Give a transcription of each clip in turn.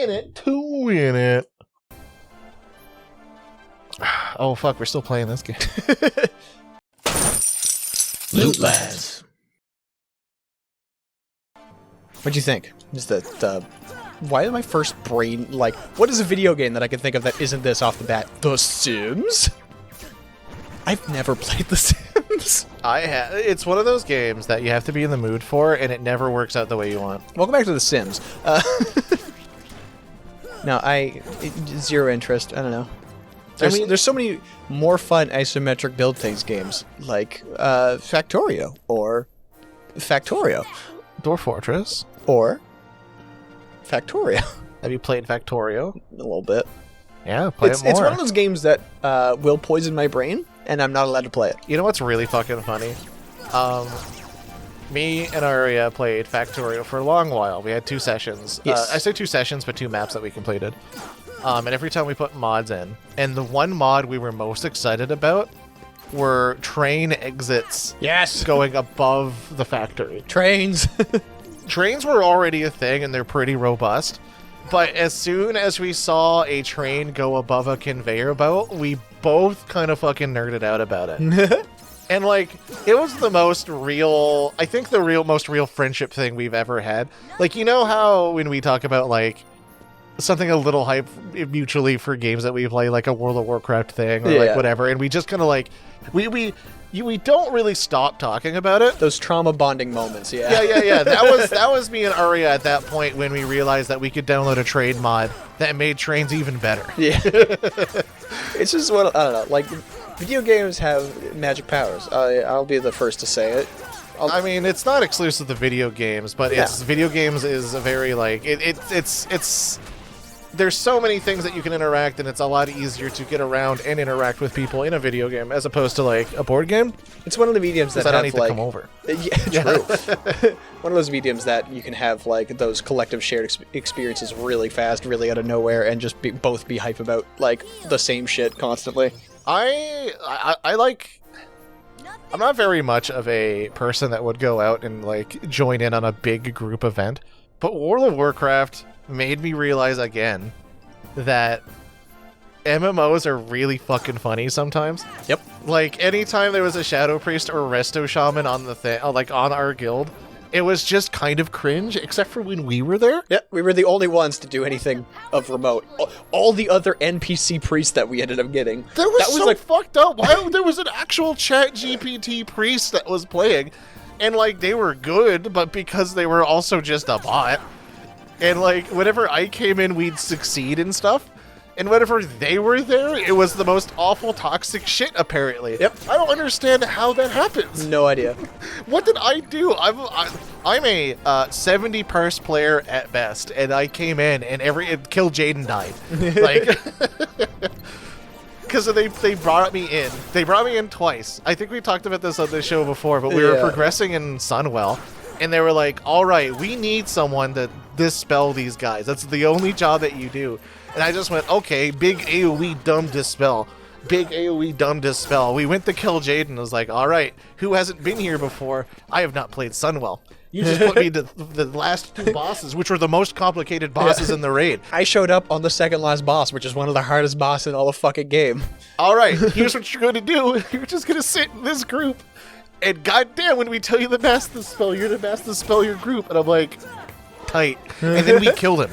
in it to win it. Oh, fuck, we're still playing this game. Loot Lads. What'd you think? Is the why is my first brain like? What is a video game that I can think of that isn't this off the bat? The Sims. I've never played The Sims. It's one of those games that you have to be in the mood for, and it never works out the way you want. Welcome back to The Sims. No, zero interest. I don't know. There's so many more fun isometric build things games like Factorio or Factorio. Dwarf Fortress. Or Factorio. Have you played Factorio? A little bit. Yeah, play it more. It's one of those games that will poison my brain, and I'm not allowed to play it. You know what's really fucking funny? Me and Aria played Factorio for a long while. We had 2 sessions. Yes. I say 2 sessions, but 2 maps that we completed. And every time we put mods in. And the one mod we were most excited about were train exits. Yes! Going above the factory. Trains! Trains were already a thing, and they're pretty robust. But as soon as we saw a train go above a conveyor belt, we both kind of fucking nerded out about it. And, like, it was the most real... I think the most real friendship thing we've ever had. Like, you know how when we talk about, like, something a little hype mutually for games that we play, like a World of Warcraft thing, or, like, whatever, and we just kind of, like... We don't really stop talking about it. Those trauma bonding moments, yeah. Yeah. That was me and Aria at that point when we realized that we could download a train mod that made trains even better. Yeah. It's just what, I don't know, like, video games have magic powers. I'll be the first to say it. I mean, it's not exclusive to video games, but video games is a very, like, it's there's so many things that you can interact, and it's a lot easier to get around and interact with people in a video game as opposed to, like, a board game. It's one of the mediums that I don't have, need like, to come over. Yeah, true. One of those mediums that you can have, like, those collective shared experiences really fast, really out of nowhere, and just both be hype about, like, the same shit constantly. I like... I'm not very much of a person that would go out and, like, join in on a big group event, but World of Warcraft made me realize again that MMOs are really fucking funny sometimes. Yep. Like, anytime there was a Shadow Priest or a Resto Shaman on the thing, like, on our guild, it was just kind of cringe, except for when we were there. Yeah, we were the only ones to do anything of remote. All the other NPC priests that we ended up getting. That was like fucked up. Why there was an actual Chat GPT priest that was playing, and, like, they were good, but because they were also just a bot. And, like, whenever I came in, we'd succeed and stuff. And whenever they were there, it was the most awful toxic shit, apparently. Yep. I don't understand how that happens. No idea. What did I do? I'm a 70 purse player at best, and I came in, and Kill Jaden died. Like... Because they brought me in. They brought me in twice. I think we talked about this on the show before, but we were progressing in Sunwell. And they were like, all right, we need someone to dispel these guys. That's the only job that you do. And I just went, okay, big AoE dumb dispel. Big AoE dumb dispel. We went to Kill Jaden and was like, all right, who hasn't been here before? I have not played Sunwell. You just put me to the last 2 bosses, which were the most complicated bosses in the raid. I showed up on the second last boss, which is one of the hardest bosses in all the fucking game. All right, here's what you're going to do. You're just going to sit in this group. And goddamn, when we tell you the master the spell, you're the master spell your group. And I'm like, tight. And then we killed him.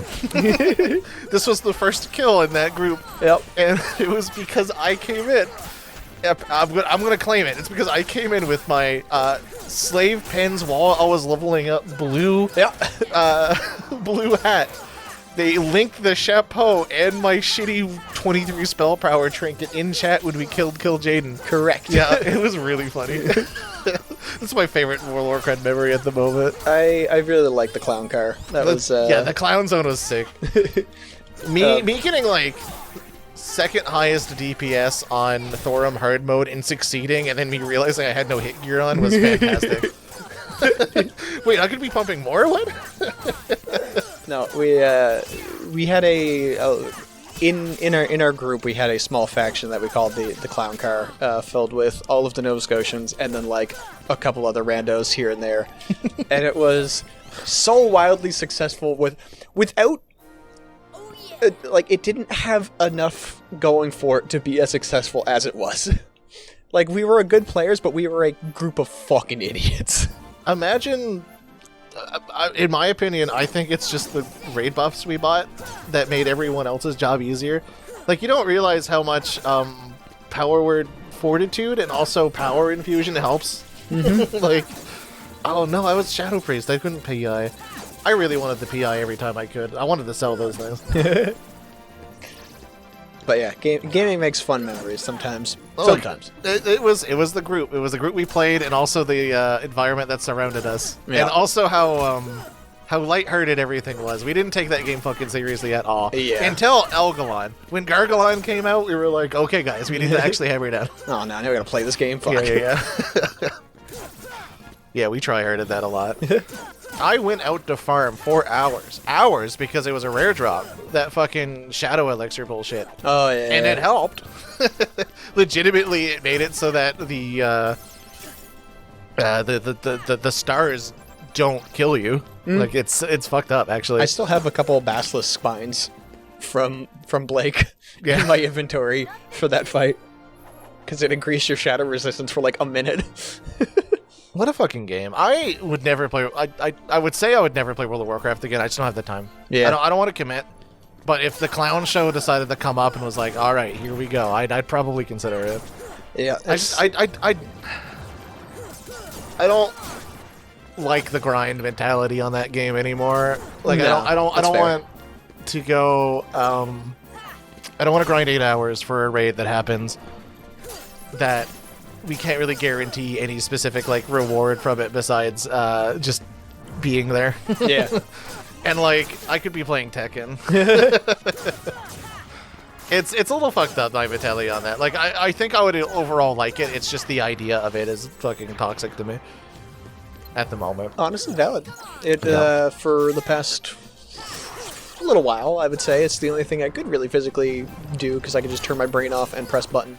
This was the first kill in that group. Yep. And it was because I came in. I'm gonna claim it. It's because I came in with my slave pens while I was leveling up blue blue hat. They linked the chapeau and my shitty 23 spell power trinket in chat when we killed Kill Jaden. Correct. Yeah, it was really funny. That's my favorite World of Warcraft memory at the moment. I really like the clown car. That was yeah, the clown zone was sick. me getting like second highest DPS on Thorum hard mode and succeeding, and then me realizing I had no hit gear on was fantastic. Wait, I could be pumping more? What? No, we had in our group we had a small faction that we called the clown car, filled with all of the Nova Scotians and then like a couple other randos here and there, and it was so wildly successful without it didn't have enough going for it to be as successful as it was. Like, we were good players, but we were a group of fucking idiots. Imagine, in my opinion, I think it's just the raid buffs we bought that made everyone else's job easier. Like, you don't realize how much power word fortitude and also power infusion helps. Like, oh no, I was Shadow Priest. I couldn't PI. I really wanted the PI every time I could. I wanted to sell those things. But yeah, gaming makes fun memories sometimes. Oh, Sometimes. It was the group. It was the group we played, and also the environment that surrounded us, Yeah. and also how lighthearted everything was. We didn't take that game fucking seriously at all. Yeah. Until Elgalon. When Gargalon came out, we were like, okay, guys, we need to actually hammer it down. Oh, no, now we gotta play this game? Fuck. Yeah. Yeah, we try-harded that a lot. I went out to farm for hours, because it was a rare drop. That fucking shadow elixir bullshit. Oh, yeah. And it helped. Legitimately, it made it so that the stars don't kill you. Like, it's fucked up, actually. I still have a couple basilisk spines from Blake in my inventory for that fight. Because it increased your shadow resistance for like a minute. What a fucking game. I would never play... I would say I would never play World of Warcraft again. I just don't have the time. Yeah. I don't want to commit. But if the clown show decided to come up and was like, all right, here we go, I'd probably consider it. Yeah. I don't like the grind mentality on that game anymore. Like, No, I don't that's fair. want to go... I don't want to grind 8 hours for a raid that happens that we can't really guarantee any specific, like, reward from it besides just being there. Yeah. And, like, I could be playing Tekken. It's a little fucked up, my mentality on that. Like, I think I would overall like it. It's just the idea of it is fucking toxic to me at the moment. Honestly, valid. It Yeah. for the past little while, I would say it's the only thing I could really physically do because I could just turn my brain off and press button.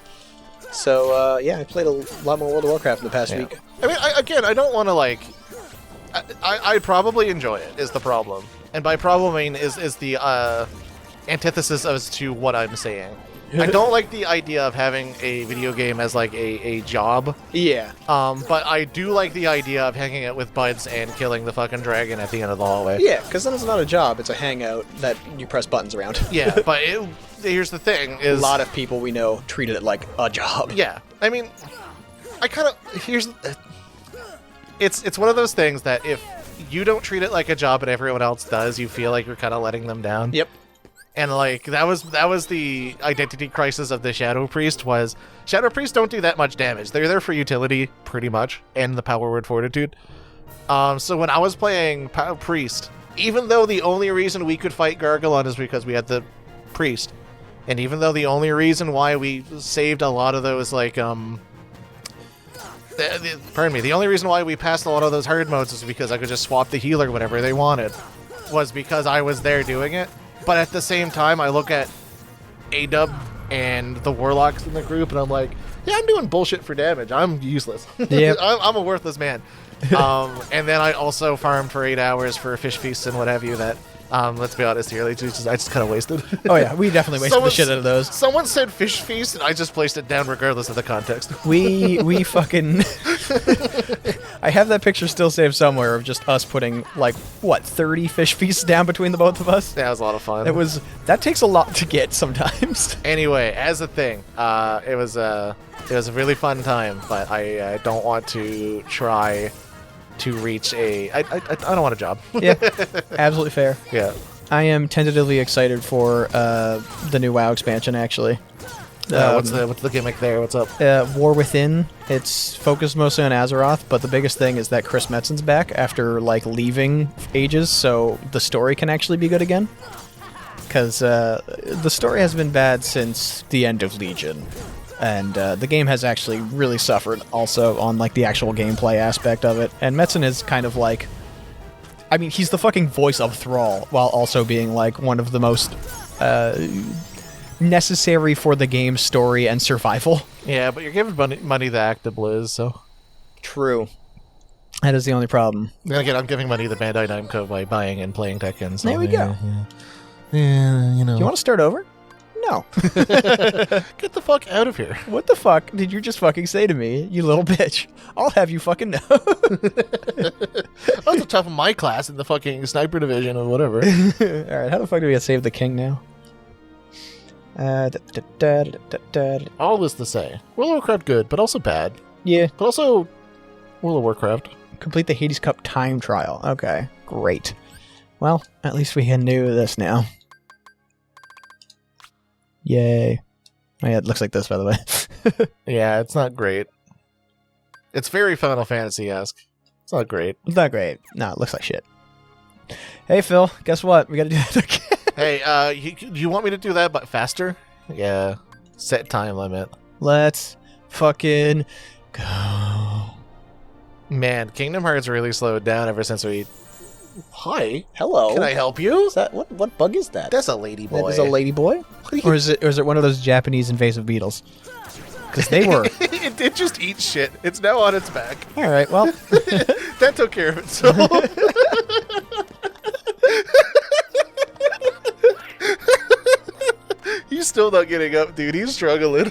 So yeah, I played a lot more World of Warcraft in the past week. I mean, I don't want to, like... I probably enjoy it, is the problem. And by problem, I mean is the antithesis as to what I'm saying. I don't like the idea of having a video game as, like, a job. Yeah. But I do like the idea of hanging out with buds and killing the fucking dragon at the end of the hallway. Yeah, because then it's not a job, it's a hangout that you press buttons around. Yeah, but here's the thing, is... A lot of people we know treated it like a job. Yeah, I mean, I kind of... Here's... It's one of those things that if you don't treat it like a job and everyone else does, you feel like you're kind of letting them down. Yep. And, like, that was the identity crisis of the Shadow Priest, was Shadow Priests don't do that much damage. They're there for utility, pretty much, and the power word fortitude. So when I was playing Priest, even though the only reason we could fight Gargalon is because we had the Priest, and even though the only reason why we saved a lot of those, like, pardon me, the only reason why we passed a lot of those hard modes was because I could just swap the healer whatever they wanted, was because I was there doing it. But at the same time, I look at A-Dub and the Warlocks in the group, and I'm like, yeah, I'm doing bullshit for damage. I'm useless. Yep. I'm a worthless man. And then I also farmed for 8 hours for fish feasts and what have you that, let's be honest here, I just kind of wasted. Oh yeah, we definitely wasted the shit out of those. Someone said fish feast, and I just placed it down regardless of the context. We fucking... I have that picture still saved somewhere of just us putting, like, what, 30 fish feasts down between the both of us? That was a lot of fun. That takes a lot to get sometimes. Anyway, as a thing, it was a really fun time, but I don't want to try to reach I don't want a job. Yeah, absolutely fair. Yeah. I am tentatively excited for the new WoW expansion, actually. What's the gimmick there? What's up? War Within. It's focused mostly on Azeroth, but the biggest thing is that Chris Metzen's back after, like, leaving ages, so the story can actually be good again. Because the story has been bad since the end of Legion. And the game has actually really suffered also on, like, the actual gameplay aspect of it. And Metzen is kind of like... I mean, he's the fucking voice of Thrall, while also being, like, one of the most necessary for the game's story and survival. Yeah, but you're giving money the act to Blizz, so... True. That is the only problem. Then again, I'm giving money to Bandai Namco by buying and playing Tekken. So There we go. Yeah. Yeah, you know. Do you want to start over? No. Get the fuck out of here. What the fuck did you just fucking say to me, you little bitch? I'll have you fucking know. I was the top of my class in the fucking sniper division or whatever. Alright, how the fuck do we get save the king now? All this to say, World of Warcraft good, but also bad. Yeah. But also World of Warcraft. Complete the Hades Cup time trial. Okay, great. Well, at least we can do this now. Yay. Oh yeah, it looks like this, by the way. Yeah, it's not great. It's very Final Fantasy-esque. It's not great. It's not great. No, it looks like shit. Hey, Phil, guess what? We gotta do that again. Hey, you want me to do that, but faster? Yeah. Set time limit. Let's fucking go. Man, Kingdom Hearts really slowed down ever since we... Hi. Hello. Can I help you? Is that what bug is that? That's a lady boy. That is a lady boy? Or is it one of those Japanese invasive beetles? Because they were. It just eats shit. It's now on its back. All right, well. That took care of itself. He's still not getting up, dude. He's struggling.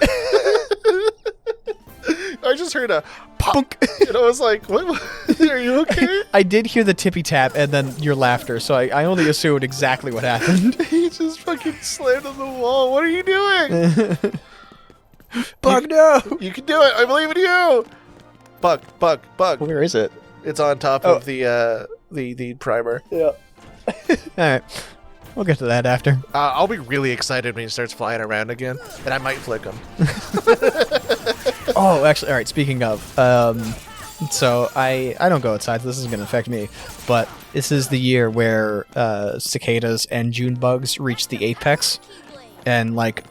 I just heard a punk, and I was like, "What? Are you okay?" I did hear the tippy tap and then your laughter, so I only assumed exactly what happened. He just fucking slammed on the wall. What are you doing? Bug, no! You can do it. I believe in you. Bug. Where is it? It's on top of the primer. Yeah. All right. We'll get to that after. I'll be really excited when he starts flying around again, and I might flick him. Oh, actually, all right, speaking of, so I don't go outside, so this isn't going to affect me, but this is the year where cicadas and June bugs reach the apex, and, like,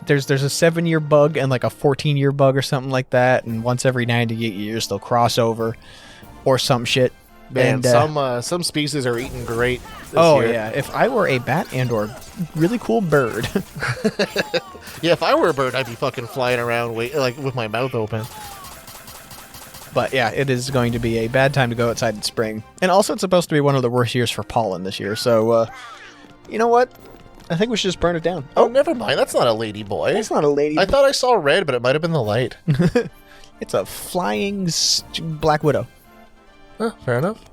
there's a 7-year bug and, like, a 14-year bug or something like that, and once every 98 years they'll cross over, or some shit. Man, And, some species are eating great this year. Yeah, if I were a bat and or really cool bird. Yeah, if I were a bird, I'd be fucking flying around with my mouth open. But yeah, it is going to be a bad time to go outside in spring. And also it's supposed to be one of the worst years for pollen this year, so, you know what? I think we should just burn it down. Oh, never mind. That's not a lady boy. That's not a lady. I thought I saw red, but it might have been the light. It's a flying black widow. Huh, fair enough.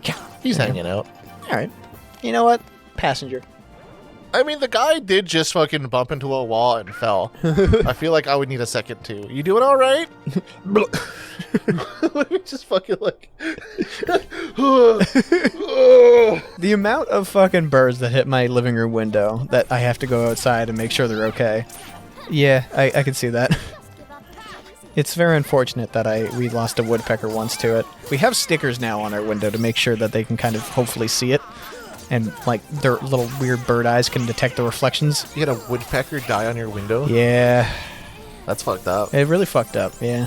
Yeah. He's hanging out. Alright. You know what? Passenger. I mean, the guy did just fucking bump into a wall and fell. I feel like I would need a second too. You doing all right? Let me just fucking like... The amount of fucking birds that hit my living room window that I have to go outside and make sure they're okay. Yeah, I can see that. It's very unfortunate that we lost a woodpecker once to it. We have stickers now on our window to make sure that they can kind of hopefully see it. And, like, their little weird bird eyes can detect the reflections. You had a woodpecker die on your window? Yeah. That's fucked up. It really fucked up, yeah.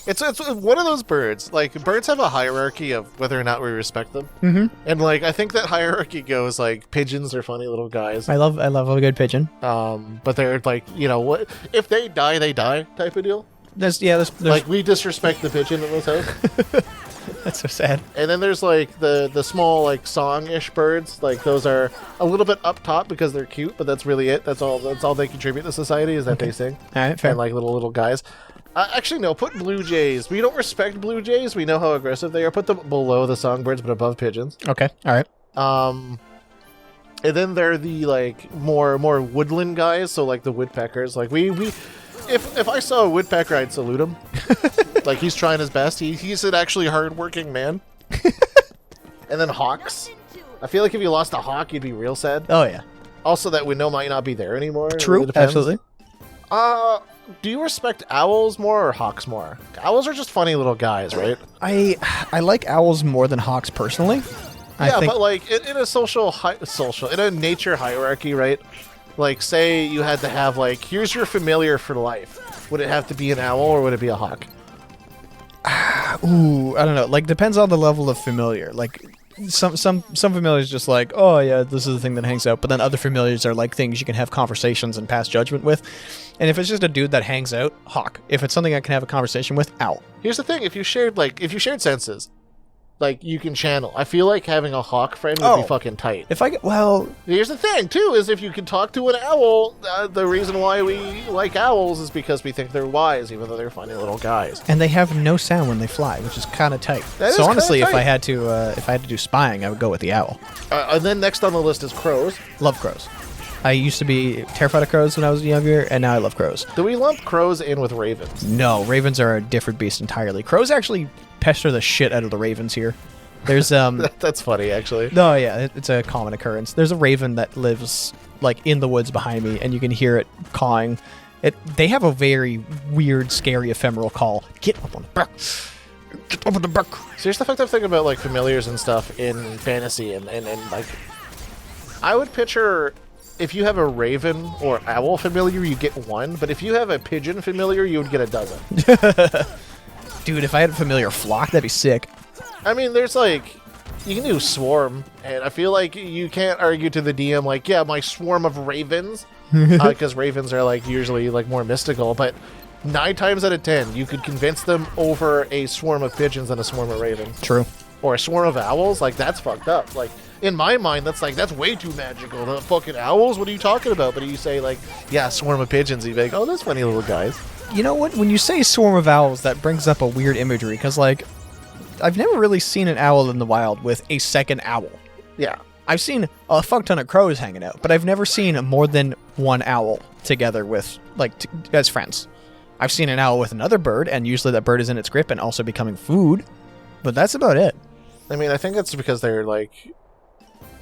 It's one of those birds. Like, birds have a hierarchy of whether or not we respect them. Mm-hmm. And, like, I think that hierarchy goes, like, pigeons are funny little guys. I love a good pigeon. But they're, like, you know, what if they die type of deal. There's like, we disrespect the pigeon in this house. That's so sad. And then there's, like, the small, like, song-ish birds. Like, those are a little bit up top because they're cute, but that's really it. That's all they contribute to society is that they sing. All right, fair. And, like, little guys. Actually, no, put blue jays. We don't respect blue jays. We know how aggressive they are. Put them below the songbirds, but above pigeons. Okay, all right. And then they're the, like, more woodland guys, so, like, the woodpeckers. Like, If I saw a woodpecker, I'd salute him. Like, he's trying his best. He's an actually hard-working man. And then hawks. I feel like if you lost a hawk, you'd be real sad. Oh, yeah. Also, that window might not be there anymore. True, It depends. absolutely. Do you respect owls more or hawks more? Owls are just funny little guys, right? I like owls more than hawks, personally. Yeah, but, like, in a in a nature hierarchy, right? Like, say you had to have, like, here's your familiar for life. Would it have to be an owl or would it be a hawk? Ooh, I don't know. Like, depends on the level of familiar. Like, some familiars just like, oh yeah, this is the thing that hangs out. But then other familiars are like things you can have conversations and pass judgment with. And if it's just a dude that hangs out, hawk. If it's something I can have a conversation with, owl. Here's the thing: if you shared senses, like you can channel. I feel like having a hawk friend would be fucking tight. If I get, well, here's the thing too: is if you can talk to an owl, the reason why we like owls is because we think they're wise, even though they're funny little guys. and they have no sound when they fly, which is kind of tight. That is so kinda honestly, tight. if I had to do spying, I would go with the owl. And then next on the list is crows. Love crows. I used to be terrified of crows when I was younger, and now I love crows. Do we lump crows in with ravens? No, ravens are a different beast entirely. Crows actually pester the shit out of the ravens here. There's That's funny, actually. no, yeah, it's a common occurrence. There's a raven that lives like in the woods behind me, and you can hear it cawing. They have a very weird, scary, ephemeral call. Get up on the back. Get up on the back. So here's the fucked up thing about like familiars and stuff in fantasy, and like, I would picture if you have a raven or owl familiar, you get one, but if you have a pigeon familiar, you would get a dozen. Dude, if I had a familiar flock, that'd be sick. I mean, there's like, you can do swarm, and I feel like you can't argue to the DM like, yeah, my swarm of ravens, because ravens are like usually like more mystical, but 9 times out of 10, you could convince them over a swarm of pigeons than a swarm of ravens. True. Or a swarm of owls. Like, that's fucked up. Like, in my mind, that's way too magical. The fucking owls? What are you talking about? But you say like, yeah, swarm of pigeons, you'd be like, oh, those funny little guys. You know what? When you say swarm of owls, that brings up a weird imagery, because like, I've never really seen an owl in the wild with a second owl. Yeah. I've seen a fuck ton of crows hanging out, but I've never seen more than one owl together with, like, as friends. I've seen an owl with another bird, and usually that bird is in its grip and also becoming food, but that's about it. I mean, I think that's because they're like,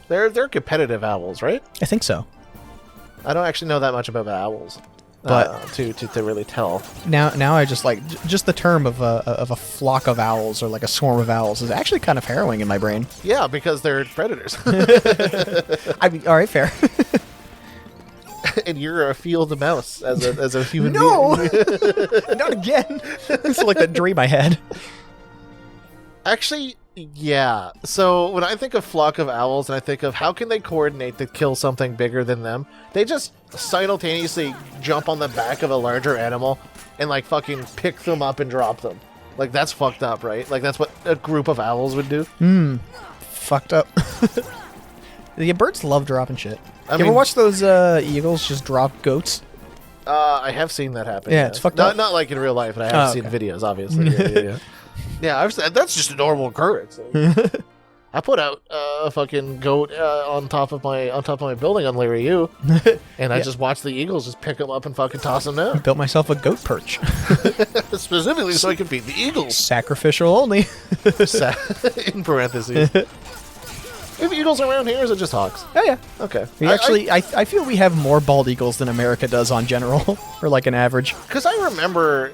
they're competitive owls, right? I think so. I don't actually know that much about owls, But- to really tell. Now I just like, just the term of a flock of owls or like a swarm of owls is actually kind of harrowing in my brain. Yeah, because they're predators. I mean, all right, fair. And you're a field mouse as a human No! being. Not again. It's like that dream I had. Actually, yeah. So when I think of flock of owls and I think of how can they coordinate to kill something bigger than them, they just simultaneously jump on the back of a larger animal and like fucking pick them up and drop them. Like, that's fucked up, right? Like, that's what a group of owls would do. Fucked up. Yeah, birds love dropping shit. I You mean- ever watch those eagles just drop goats? I have seen that happen. Yeah, it's fucked not, up. Not like in real life, but I have seen okay. videos, obviously. Yeah. Yeah, I've said that's just a normal occurrence. I put out a fucking goat on top of my building on Larry U, and I just watched the eagles just pick them up and fucking toss them down, Built myself a goat perch. specifically so I can feed the eagles. Sacrificial only. In parentheses. If eagles are around here, or is it just hawks? Oh yeah. Okay. I feel we have more bald eagles than America does on general, or like an average. Because I remember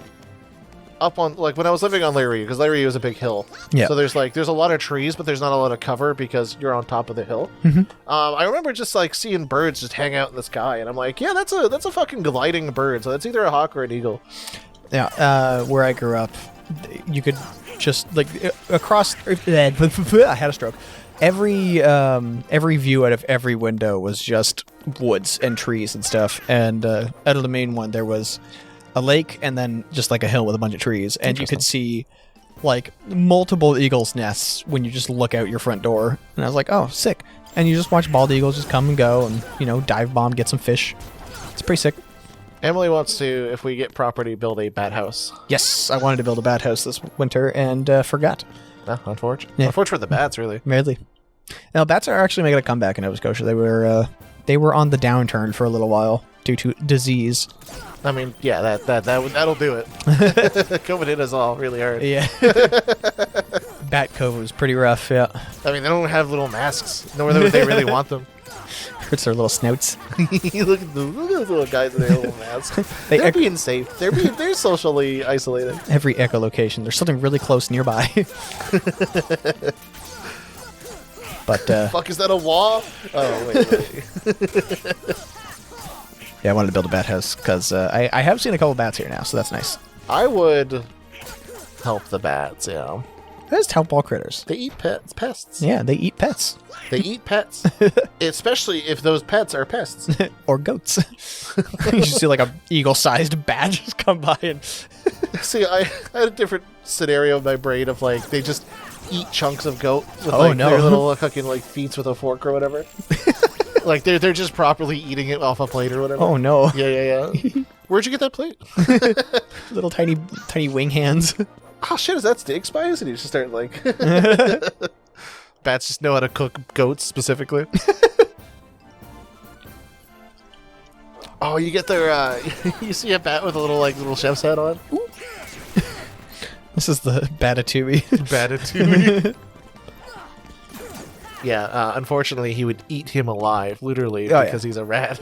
up on, like, when I was living on Larry, because Larry is a big hill. Yeah. So there's a lot of trees, but there's not a lot of cover because you're on top of the hill. I remember just like seeing birds just hang out in the sky, and I'm like, yeah, that's a fucking gliding bird. So that's either a hawk or an eagle. Yeah. Where I grew up, you could just like across. I had a stroke. Every view out of every window was just woods and trees and stuff. And out of the main one, there was a lake and then just like a hill with a bunch of trees. And you could see like multiple eagles' nests when you just look out your front door. And I was like, oh, sick. And you just watch bald eagles just come and go and, you know, dive bomb, get some fish. It's pretty sick. Emily wants to, if we get property, build a bat house. Yes, I wanted to build a bat house this winter and forgot. Unfortunate. Yeah. Unfortunate for the bats, really. Weirdly. Now, bats are actually making a comeback in Nova Scotia. They were on the downturn for a little while due to disease. I mean, yeah, that'll do it. COVID hit us all really hard. Yeah. Bat cove was pretty rough, yeah. I mean, they don't have little masks, nor do they really want them. Hurts their little snouts. Look at those little guys in their little masks. They're being safe. They're socially isolated. Every echolocation, there's something really close nearby. But, Fuck, is that a wall? Oh, wait. yeah, I wanted to build a bat house because I have seen a couple bats here now, so that's nice. I would help the bats, yeah. That's help all critters. They eat pests. Yeah, they eat pets. They eat pets. Especially if those pets are pests. Or goats. You just see like a eagle-sized bat just come by and... See, I had a different scenario in my brain of like, they just eat chunks of goat with Oh, no. their little fucking like feet with a fork or whatever. Like they're just properly eating it off a plate or whatever. Oh no. Yeah. Where'd you get that plate? Little tiny wing hands. Oh shit, is that steak spice? And you just start like bats just know how to cook goats specifically. Oh, you get their you see a bat with a little chef's hat on? This is the Batatouille. Batatouille. Yeah, unfortunately, he would eat him alive, literally, because he's a rat.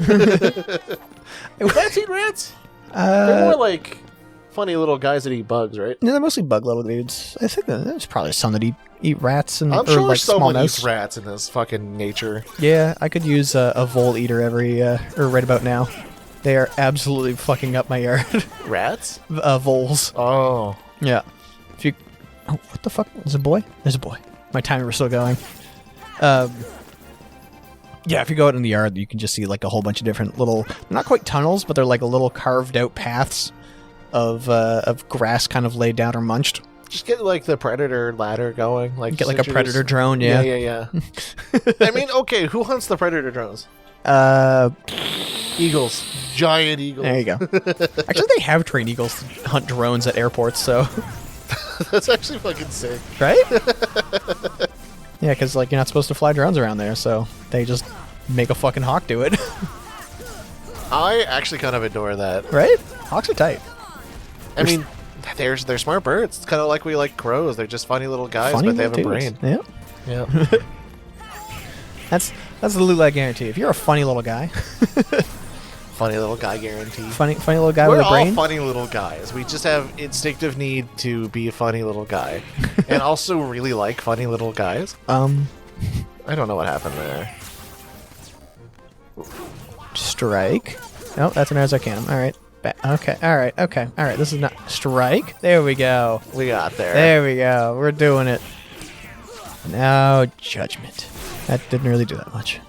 Rats eat rats? They're more like funny little guys that eat bugs, right? Yeah, they're mostly bug little dudes. I think there's probably some that eat rats and I'm or sure like small someone mouse. eats rats in this fucking nature. Yeah, I could use a vole eater or right about now. They are absolutely fucking up my yard. Rats? Voles. Oh. Yeah. If you... Oh, what the fuck? There's a boy? There's a boy. My timer was still going. Yeah, if you go out in the yard, you can just see like a whole bunch of different little, not quite tunnels, but they're like little carved out paths of grass kind of laid down or munched. Just get like the predator ladder going. Like Get like a predator drone, yeah. Yeah. I mean, okay, who hunts the predator drones? Eagles. Giant eagles. There you go. Actually, they have trained eagles to hunt drones at airports, so... That's actually fucking sick. Right? Yeah, because like you're not supposed to fly drones around there, so they just make a fucking hawk do it. I actually kind of adore that. Right? Hawks are tight. I mean, they're smart birds. It's kind of like we like crows. They're just funny little guys, but they have a brain. Yeah. Yeah. That's the loot lad guarantee. If you're a funny little guy, Funny little guy guarantee. funny little guy We're with a all brain. funny little guys. We just have instinctive need to be a funny little guy, and also really like funny little guys. I don't know what happened there. Strike. Oh, that's an Arzar cannon. All right. Okay. All right. This is not strike. There we go. We got there. There we go. We're doing it. Now judgment. That didn't really do that much.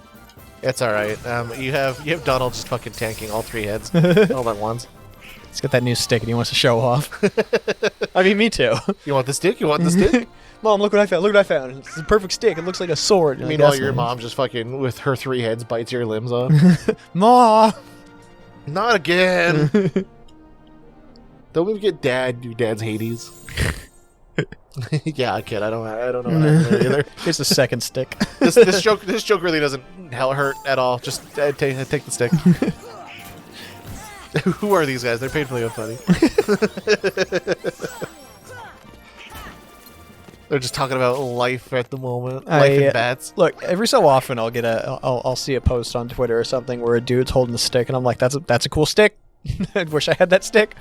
It's all right. You have Donald just fucking tanking all three heads all at once. He's got that new stick and he wants to show off. I mean, me too. You want the stick? You want the stick? Mom, look what I found. Look what I found. It's a perfect stick. It looks like a sword. You're like, Meanwhile, "That's your nice." mom just fucking with her three heads bites your limbs off. Ma! Not again. Don't even get dad. Your dad's Hades. Yeah, kid. I don't know what happened there either. Here's the second stick. This joke really doesn't hurt at all. Just take the stick. Who are these guys? They're painfully unfunny. They're just talking about life at the moment. Life and bats. Look, every so often I'll see a post on Twitter or something where a dude's holding a stick and I'm like, that's a cool stick. I wish I had that stick.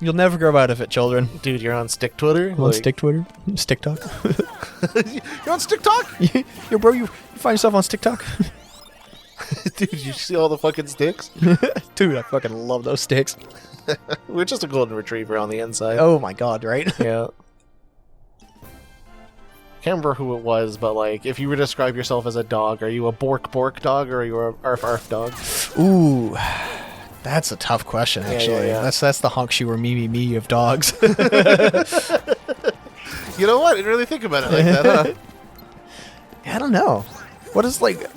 You'll never grow out of it, children. Dude, you're on Stick Twitter? You on Stick Twitter? Stick Talk? You're on Stick Talk? Yo, bro, you find yourself on Stick Talk? Dude, you see all the fucking sticks? Dude, I fucking love those sticks. We're just a golden retriever on the inside. Oh my god, right? Yeah. Can't remember who it was, but like, if you were to describe yourself as a dog, are you a bork dog or are you a arf arf dog? Ooh, that's a tough question, actually. Yeah. That's the honk shoe or me of dogs. You know what? I didn't really think about it like that, huh? I don't know. What is like?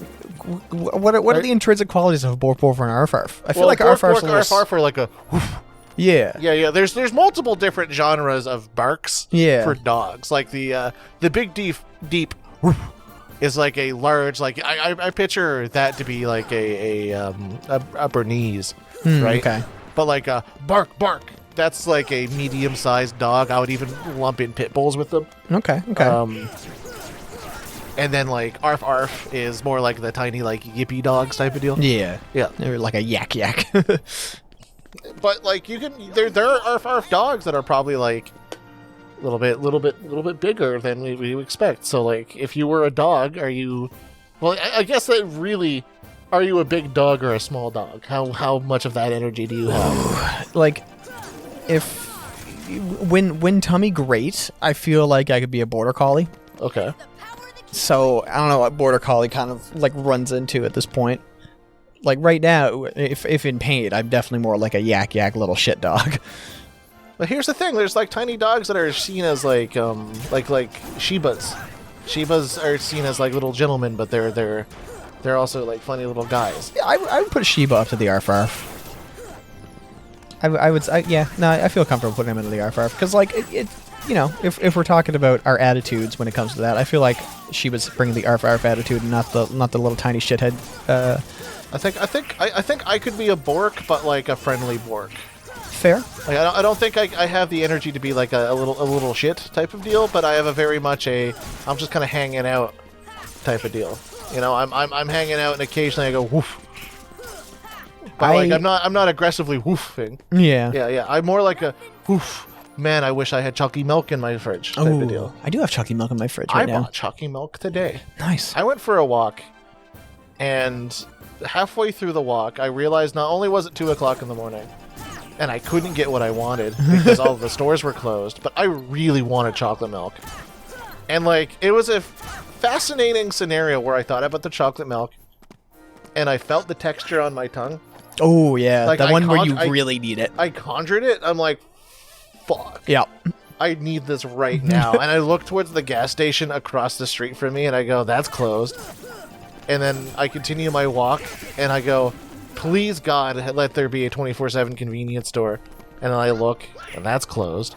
What are the intrinsic qualities of a bork and arf arf? I feel like arf arf are like a. Yeah. Yeah. There's multiple different genres of barks. Yeah. For dogs, like the big deep is like a large, like I picture that to be like a Bernese, right? Okay. But like a bark, that's like a medium-sized dog. I would even lump in pit bulls with them. Okay. And then like arf is more like the tiny like yippy dogs type of deal. Yeah. Yeah. They're like a yak. But like there are arf dogs that are probably like a little bit bigger than we would expect. So like if you were a dog, are you? Well, I guess that really, are you a big dog or a small dog? How much of that energy do you have? Like, when tummy great, I feel like I could be a border collie. Okay. So I don't know what border collie kind of like runs into at this point. Like right now, if in pain, I'm definitely more like a yak little shit dog. But here's the thing: there's like tiny dogs that are seen as like Shibas. Shibas are seen as like little gentlemen, but they're also like funny little guys. Yeah, I would put Shiba up to the arf arf. I feel comfortable putting him into the arf arf because like it you know, if we're talking about our attitudes when it comes to that, I feel like Shiba's bringing the arf arf attitude and not the little tiny shithead. I think I could be a Bork, but like a friendly Bork. Fair. Like I don't think I have the energy to be like a little shit type of deal, but I have a very much I'm just kind of hanging out type of deal. You know, I'm hanging out and occasionally I go woof. But like I'm not aggressively woofing. Yeah. Yeah. I'm more like a woof. Man, I wish I had chalky milk in my fridge type of deal. I do have chalky milk in my fridge right now. I bought chalky milk today. Nice. I went for a walk, and halfway through the walk, I realized not only was it 2 o'clock in the morning, and I couldn't get what I wanted because all of the stores were closed, but I really wanted chocolate milk. And like, it was a fascinating scenario where I thought about the chocolate milk, and I felt the texture on my tongue. Oh, yeah. Like, the one where you really need it. I conjured it. I'm like, fuck. Yeah. I need this right now. And I look towards the gas station across the street from me, and I go, that's closed. And then I continue my walk, and I go, please God, let there be a 24/7 convenience store. And then I look, and that's closed.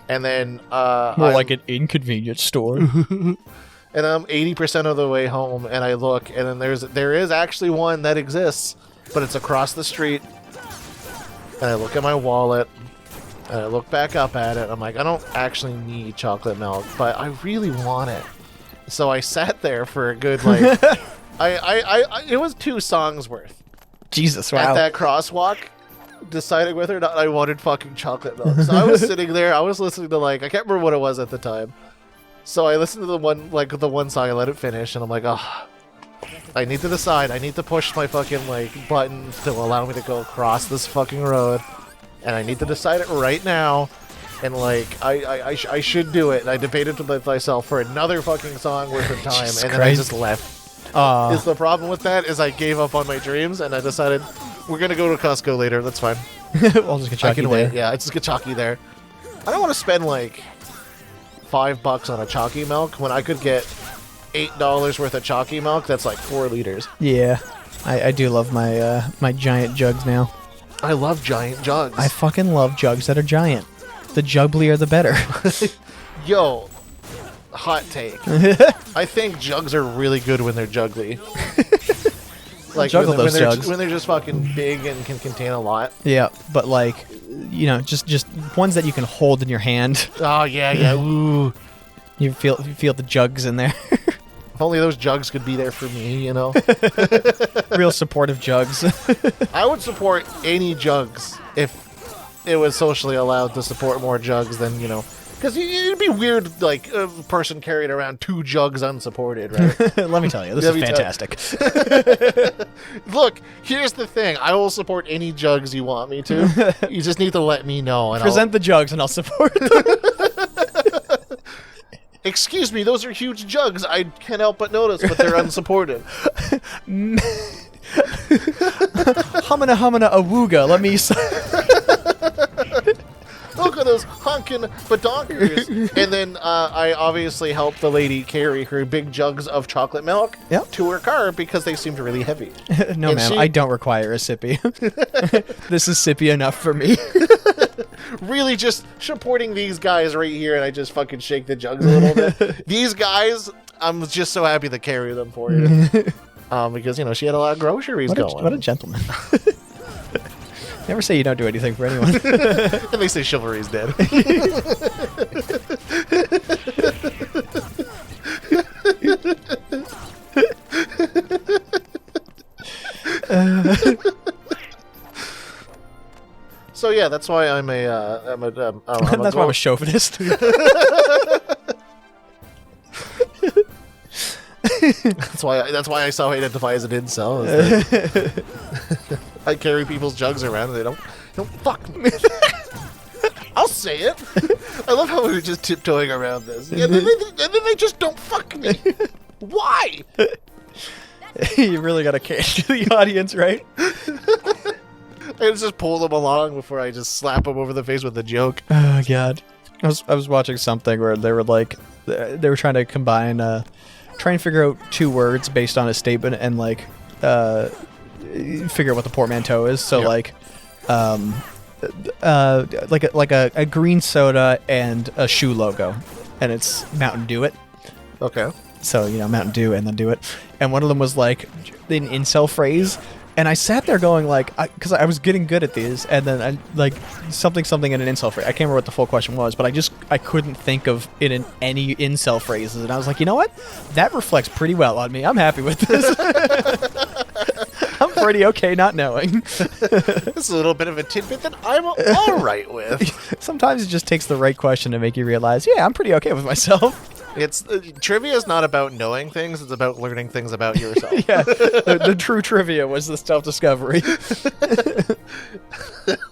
And then more like an inconvenience store. And I'm 80% of the way home, and I look, and then there is actually one that exists, but it's across the street. And I look at my wallet, and I look back up at it. I'm like, I don't actually need chocolate milk, but I really want it. So I sat there for a good like, it was 2 songs worth. Jesus, wow. At that crosswalk, deciding whether or not I wanted fucking chocolate milk. So I was sitting there, I was listening to like, I can't remember what it was at the time. So I listened to the one song, I let it finish, and I'm like, oh, I need to decide. I need to push my fucking like button to allow me to go across this fucking road. And I need to decide it right now, and like I should do it. And I debated with myself for another fucking song worth of time, Jesus and then Christ. I just left. Is the problem with that is I gave up on my dreams, and I decided we're gonna go to Costco later. That's fine. I'll just get chalky I can there. wait. Yeah, I just get chalky there. I don't want to spend like $5 on a chalky milk when I could get $8 worth of chalky milk. That's like 4 liters. Yeah, I do love my my giant jugs now. I love giant jugs. I fucking love jugs that are giant. The jugglier the better. Yo, hot take. I think jugs are really good when they're juggly. Like when they're just fucking big and can contain a lot. Yeah, but like, you know, just ones that you can hold in your hand. Oh yeah. Ooh. You feel the jugs in there. If only those jugs could be there for me, you know. Real supportive jugs. I would support any jugs if it was socially allowed to support more jugs than, you know. Because it'd be weird, like, a person carrying around 2 jugs unsupported, right? Let me tell you, this is fantastic. Look, here's the thing. I will support any jugs you want me to. You just need to let me know. And Present the jugs and I'll support them. Excuse me, those are huge jugs. I can't help but notice, but they're unsupported. Humana awooga, let me... Look at those honkin' badonkers. And then I obviously helped the lady carry her big jugs of chocolate milk to her car because they seemed really heavy. No, ma'am, I don't require a sippy. This is sippy enough for me. Really just supporting these guys right here, and I just fucking shake the jugs a little bit. These guys, I'm just so happy to carry them for you. Because, you know, she had a lot of groceries going. What a gentleman. Never say you don't do anything for anyone. And they say chivalry's dead. So yeah, that's why I'm that's why I'm a chauvinist. That's why I self-identify as an incel. I carry people's jugs around and they don't fuck me. I'll say it. I love how we were just tiptoeing around this. And then they just don't fuck me. Why? You really gotta cater to the audience, right? I just pull them along before I just slap them over the face with a joke. Oh god. I was watching something where they were like they were trying to combine try and figure out two words based on a statement and like figure out what the portmanteau is. So Yep. like a green soda and a shoe logo, and it's Mountain Dew It. Okay. So, you know, Mountain Dew and then do it. And one of them was like an incel phrase. And I sat there going like, because I was getting good at these, and then I like something in an incel phrase. I can't remember what the full question was, but I couldn't think of it in any incel phrases. And I was like, you know what? That reflects pretty well on me. I'm happy with this. I'm pretty okay not knowing. This is a little bit of a tidbit that I'm all right with. Sometimes it just takes the right question to make you realize, yeah, I'm pretty okay with myself. It's trivia is not about knowing things; it's about learning things about yourself. Yeah, the true trivia was the self-discovery.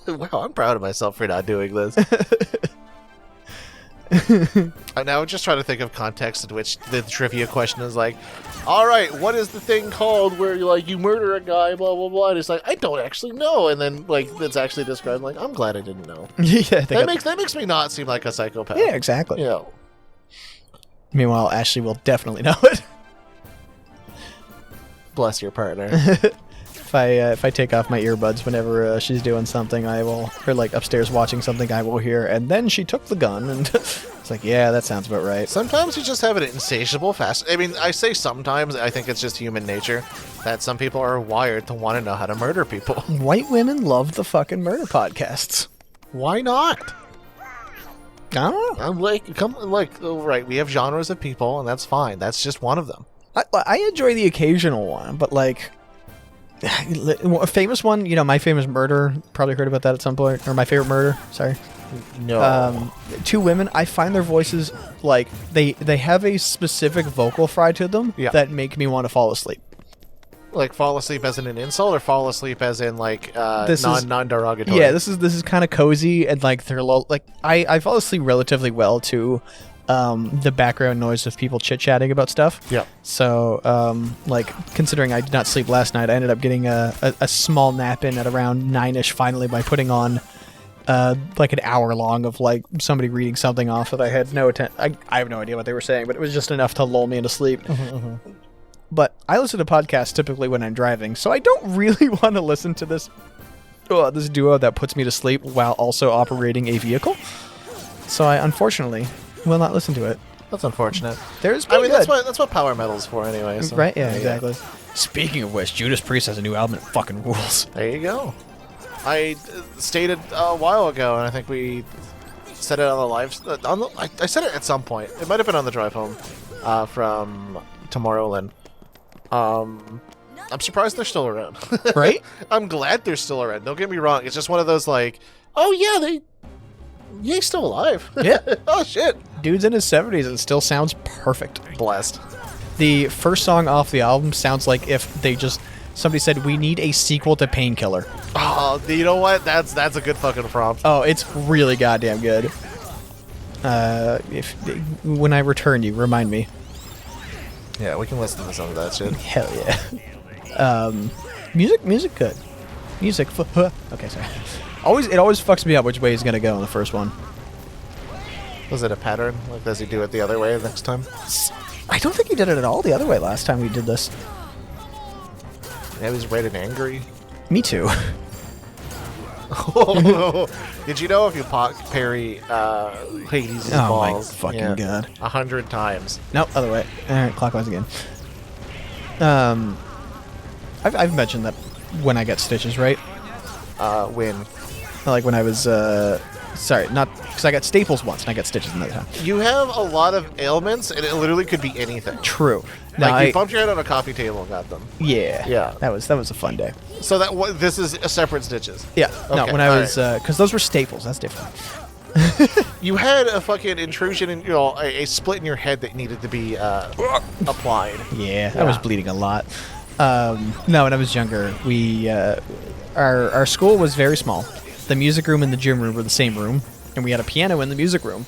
Wow, I'm proud of myself for not doing this. I'm now just trying to think of context in which the trivia question is like, all right, what is the thing called where you murder a guy, blah blah blah, and it's like, I don't actually know, and then like it's actually described like, I'm glad I didn't know. Yeah, That makes me not seem like a psychopath. Yeah, exactly. Yeah. Meanwhile, Ashley will definitely know it. Bless your partner. If I take off my earbuds whenever she's doing something, I will, or like upstairs watching something, I will hear, and then she took the gun, and it's like, yeah, that sounds about right. Sometimes you just have an insatiable fast. I mean, I say sometimes. I think it's just human nature that some people are wired to want to know how to murder people. White women love the fucking murder podcasts. Why not? I don't know. I'm right. We have genres of people, and that's fine. That's just one of them. I enjoy the occasional one, but like a famous one, you know, My Famous Murder. Probably heard about that at some point, or My Favorite Murder. Sorry. No. Two women. I find their voices like they have a specific vocal fry to them that make me want to fall asleep. Like fall asleep as in an insult, or fall asleep as in like non-derogatory? Yeah, this is kind of cozy, and like they're low. Like I fall asleep relatively well to the background noise of people chit-chatting about stuff. Yeah. So like considering I did not sleep last night, I ended up getting a small nap in at around 9ish finally by putting on like an hour long of like somebody reading something off that I had no I have no idea what they were saying, but it was just enough to lull me into sleep. But I listen to podcasts typically when I'm driving, so I don't really want to listen to this duo that puts me to sleep while also operating a vehicle. So I unfortunately will not listen to it. That's unfortunate. That's what power metal's for anyway. So. Right? Yeah, exactly. Speaking of which, Judas Priest has a new album. It fucking rules. There you go. I stated a while ago, and I think we said it on the live. I said it at some point. It might have been on the drive home from Tomorrowland. I'm surprised they're still around. Right? I'm glad they're still around. Don't get me wrong. It's just one of those like, oh yeah, he's still alive. Yeah. Oh shit. Dude's in his 70s and still sounds perfect. Blessed. The first song off the album sounds like if somebody said, we need a sequel to Painkiller. Oh, you know what? That's a good fucking prompt. Oh, it's really goddamn good. When I return you, remind me. Yeah, we can listen to some of that shit. Hell yeah. Music good. Music. Okay, sorry. It always fucks me up which way he's gonna go in the first one. Was it a pattern? Like, does he do it the other way next time? I don't think he did it at all the other way last time we did this. Yeah, he was red and angry. Me too. Oh, did you know if you parry Hades' balls? Oh my fucking god. 100 times. Nope, other way. Alright, clockwise again. I've mentioned that when I get stitches, right? When? Like when I was, sorry, not, because I got staples once and I got stitches another time. You have a lot of ailments, and it literally could be anything. True. Like, you bumped your head on a coffee table and got them. Yeah. Yeah. That was a fun day. So this is a separate stitches? Yeah. No, Okay, when I was, because those were staples, that's different. You had a fucking intrusion in, a split in your head that needed to be applied. Yeah, I was bleeding a lot. No, when I was younger, we, our school was very small. The music room and the gym room were the same room, and we had a piano in the music room.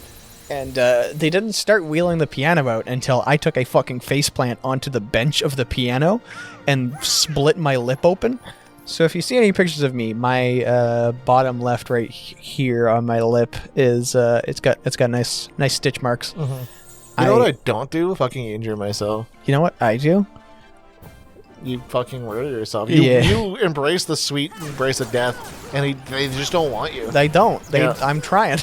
And they didn't start wheeling the piano out until I took a fucking faceplant onto the bench of the piano and split my lip open. So if you see any pictures of me, my bottom left right here on my lip is it's got nice stitch marks. You know what I don't do? Fucking injure myself. You know what I do? You fucking murder yourself. Yeah. You embrace the sweet embrace of death, and they just don't want you. They don't. Yeah. I'm trying.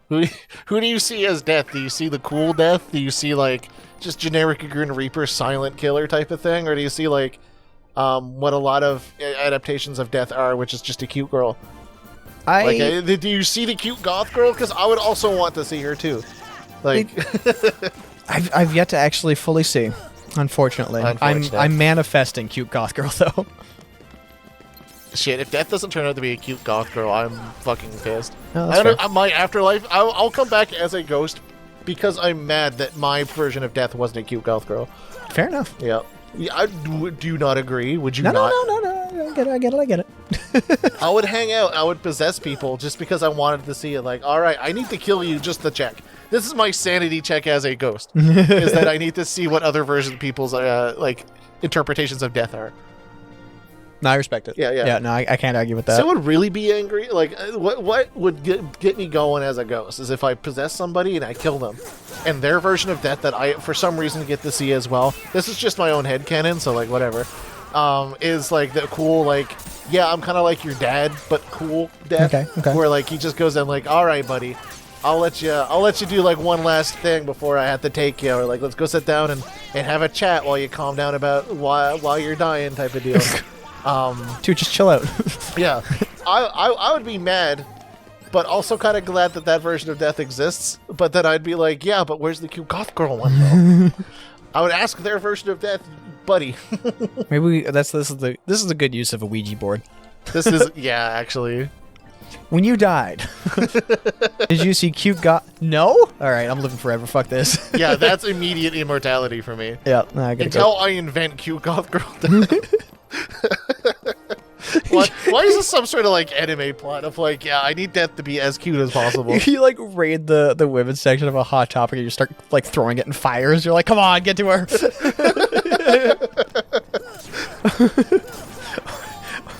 Who do you see as death? Do you see the cool death? Do you see like just generic Grim Reaper silent killer type of thing, or do you see like what a lot of adaptations of death are, which is just a cute girl? Do you see the cute goth girl? Because I would also want to see her too. Like, I've yet to actually fully see. Unfortunately, I'm manifesting cute goth girl though. Shit, if death doesn't turn out to be a cute goth girl, I'm fucking pissed. Oh, that's fair. My afterlife, I'll come back as a ghost because I'm mad that my version of death wasn't a cute goth girl. Fair enough. Yeah. Do you not agree? Would you No. not? I get it. I would hang out. I would possess people just because I wanted to see it. Like, all right, I need to kill you just to check. This is my sanity check as a ghost. Is that I need to see what other versions of people's like interpretations of death are. No, I respect it. Yeah. No, I can't argue with that. So I would really be angry. Like, what would get me going as a ghost is if I possess somebody and I kill them, and their version of death that I, for some reason, get to see as well. This is just my own headcanon, so like whatever. Is like the cool, like, yeah, I'm kind of like your dad, but cool death. Okay. Where like he just goes in like, all right, buddy, I'll let you do like one last thing before I have to take you, or like let's go sit down and have a chat while you calm down about while you're dying type of deal. Dude, just chill out. Yeah, I would be mad, but also kind of glad that version of death exists. But then I'd be like, yeah, but where's the cute goth girl one though? I would ask their version of death, buddy. Maybe this is a good use of a Ouija board. This is actually. When you died, did you see cute goth? No. All right, I'm living forever. Fuck this. Yeah, that's immediate immortality for me. Yeah, I gotta Until go. I invent cute goth girl death. Why is this some sort of like anime plot of like, yeah, I need death to be as cute as possible? You like raid the women's section of a Hot Topic and you start like throwing it in fires. You're like, come on, get to her.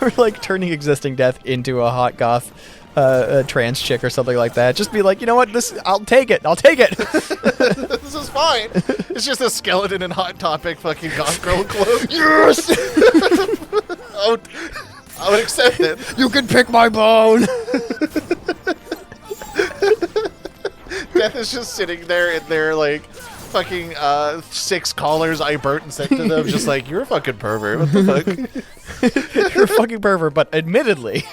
Or like turning existing death into a hot goth a trans chick or something like that. Just be like, you know what, I'll take it. This is fine. It's just a skeleton in Hot Topic fucking goth girl clothes. Yes. I would accept it. You can pick my bone. Death is just sitting there in their like fucking 6 collars I burnt and sent to them, just like, you're a fucking pervert. What the fuck? You're a fucking pervert, but admittedly.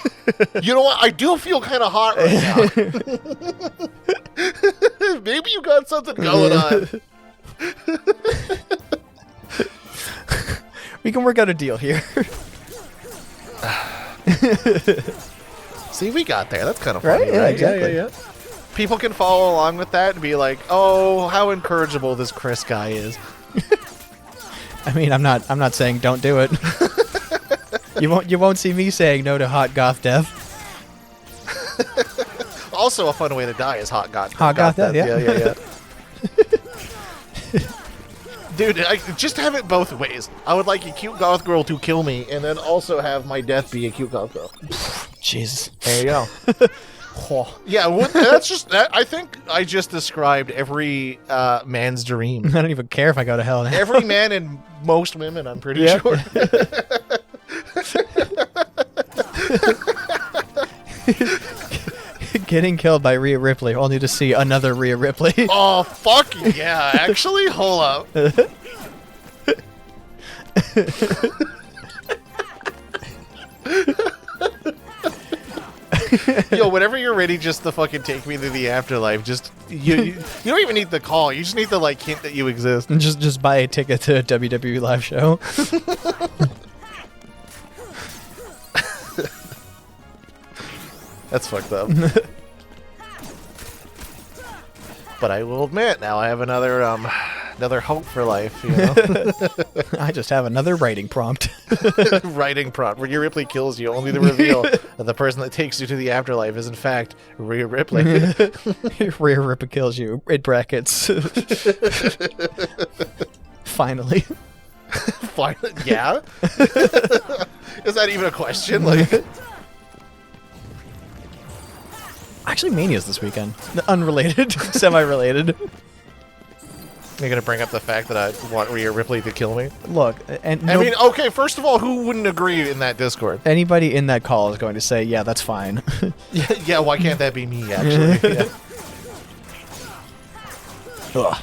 You know what? I do feel kind of hot right now. Maybe you got something going on. We can work out a deal here. See, we got there. That's kind of funny, Right? Yeah, exactly. Yeah. People can follow along with that and be like, "Oh, how incorrigible this Chris guy is." I mean, I'm not saying don't do it. You won't see me saying no to hot goth death. Also, a fun way to die is hot goth. Hot goth death, yeah. Dude, I just have it both ways. I would like a cute goth girl to kill me, and then also have my death be a cute goth girl. Jesus. There you go. Yeah, that's just. I think I just described every man's dream. I don't even care if I go to hell now. Every man and most women, I'm pretty sure. Getting killed by Rhea Ripley, only to see another Rhea Ripley. Oh, fuck yeah. Actually, hold up. Yo, whenever you're ready just to fucking take me to the afterlife, just you don't even need the call. You just need the like hint that you exist. And just buy a ticket to a WWE live show. That's fucked up. But I will admit, now I have another hope for life, you know? I just have another writing prompt. Writing prompt. Rhea Ripley kills you, only to reveal that the person that takes you to the afterlife is in fact Rhea Ripley. Rhea Ripley kills you, in brackets. Finally. Finally, yeah. Is that even a question? Like, Actually, Mania's this weekend. Unrelated, semi-related. you're gonna bring up the fact that I want Rhea Ripley to kill me? Look, and I mean, okay. First of all, who wouldn't agree in that Discord? anybody in that call is going to say, "Yeah, that's fine." Yeah. Why can't that be me? Actually. Yeah. Ugh.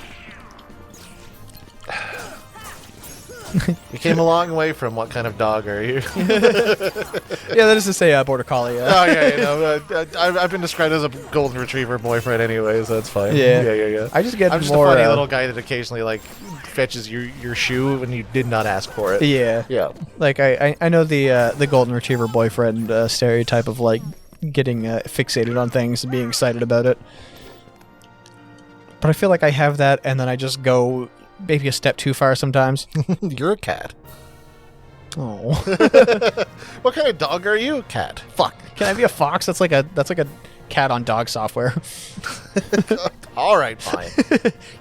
You came a long way from what kind of dog are you? Yeah, that is to say, border collie. Oh yeah, you know, I've been described as a golden retriever boyfriend, anyways. So that's fine. Yeah. Yeah. I just get I'm just more, a funny little guy that occasionally like fetches your shoe when you did not ask for it. Yeah. Yeah. Like I know the golden retriever boyfriend stereotype of like getting fixated on things and being excited about it. But I feel like I have that, and then I just go maybe a step too far sometimes. You're a cat. Oh. What kind of dog are you? Cat. Fuck. Can I be a fox? That's like a cat on dog software. All right, fine.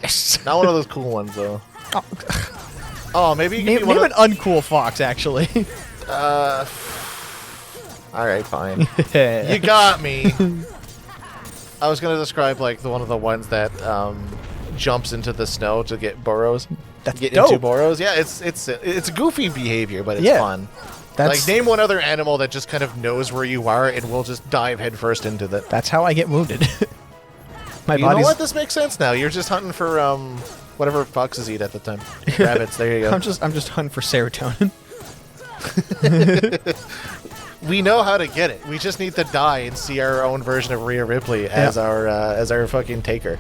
Yes. Not one of those cool ones though. Oh, maybe you can be Name one an uncool fox, actually. All right, fine. You got me. I was gonna describe like one of the ones that jumps into the snow to get burrows. That's get dope. into burrows. Yeah, it's goofy behavior, but it's fun. That's Like, name one other animal that just kind of knows where you are and will just dive headfirst into that. that's how I get wounded. My You know body's what? This makes sense now. You're just hunting for whatever foxes eat at the time. Rabbits. There you go. I'm just hunting for serotonin. We know how to get it. We just need to die and see our own version of Rhea Ripley as our fucking taker.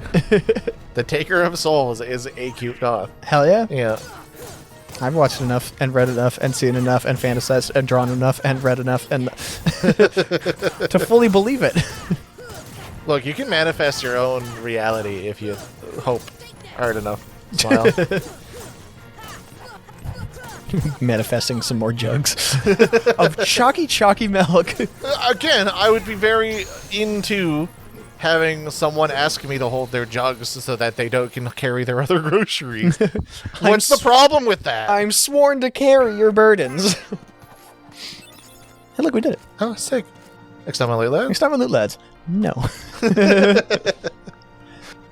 The taker of souls is a cute dog. Hell yeah. Yeah. I've watched enough and read enough and seen enough and fantasized and drawn enough and read enough and to fully believe it. Look, you can manifest your own reality if you hope hard enough. Smile. Manifesting some more jugs of chalky milk. Again, I would be very into having someone ask me to hold their jugs so that they can carry their other groceries. What's the problem with that? I'm sworn to carry your burdens. Hey, look, we did it. Oh, sick. Next time on Loot Lads. Next time on Loot Lads. No.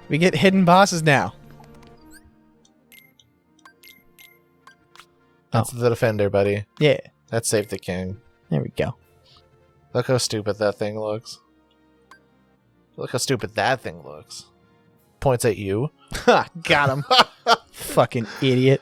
We get hidden bosses now. That's the defender, buddy. Yeah. That's Save the King. There we go. Look how stupid that thing looks. Look how stupid that thing looks. Points at you. Ha! Got him. Fucking idiot.